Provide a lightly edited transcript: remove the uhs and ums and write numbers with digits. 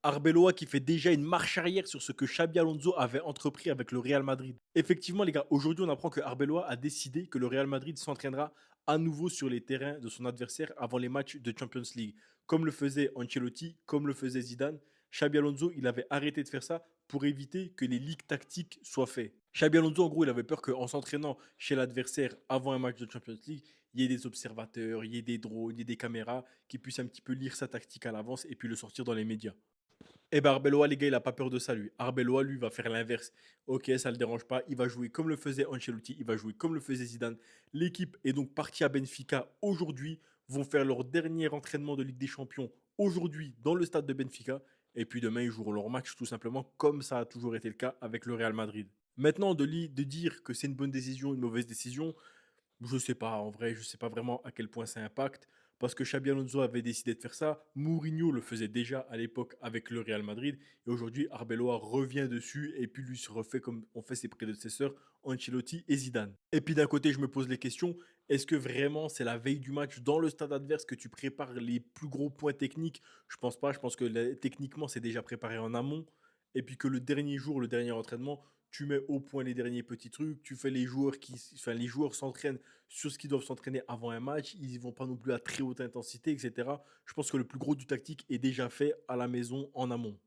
Arbeloa qui fait déjà une marche arrière sur ce que Xabi Alonso avait entrepris avec le Real Madrid. Effectivement, les gars, aujourd'hui, on apprend que Arbeloa a décidé que le Real Madrid s'entraînera à nouveau sur les terrains de son adversaire avant les matchs de Champions League. Comme le faisait Ancelotti, comme le faisait Zidane, Xabi Alonso, il avait arrêté de faire ça pour éviter que les leaks tactiques soient faits. Xabi Alonso, en gros, il avait peur qu'en s'entraînant chez l'adversaire avant un match de Champions League, il y ait des observateurs, il y ait des drones, il y ait des caméras qui puissent un petit peu lire sa tactique à l'avance et puis le sortir dans les médias. Eh ben Arbeloa, les gars, il a pas peur de ça, lui. Arbeloa, lui, va faire l'inverse. Ok, ça le dérange pas. Il va jouer comme le faisait Ancelotti. Il va jouer comme le faisait Zidane. L'équipe est donc partie à Benfica aujourd'hui. Vont faire leur dernier entraînement de Ligue des Champions aujourd'hui dans le stade de Benfica. Et puis demain, ils joueront leur match tout simplement comme ça a toujours été le cas avec le Real Madrid. Maintenant, de dire que c'est une bonne décision, une mauvaise décision, je sais pas, en vrai, je sais pas vraiment à quel point ça impacte. Parce que Xabi Alonso avait décidé de faire ça. Mourinho le faisait déjà à l'époque avec le Real Madrid. Et aujourd'hui, Arbeloa revient dessus et puis lui se refait comme ont fait ses prédécesseurs, Ancelotti et Zidane. Et puis d'un côté, je me pose les questions. Est-ce que vraiment c'est la veille du match dans le stade adverse que tu prépares les plus gros points techniques? Je pense pas. Je pense que techniquement, c'est déjà préparé en amont. Et puis que le dernier jour, le dernier entraînement, tu mets au point les derniers petits trucs, tu fais les joueurs s'entraînent sur ce qu'ils doivent s'entraîner avant un match, ils ne vont pas non plus à très haute intensité, etc. Je pense que le plus gros du tactique est déjà fait à la maison en amont.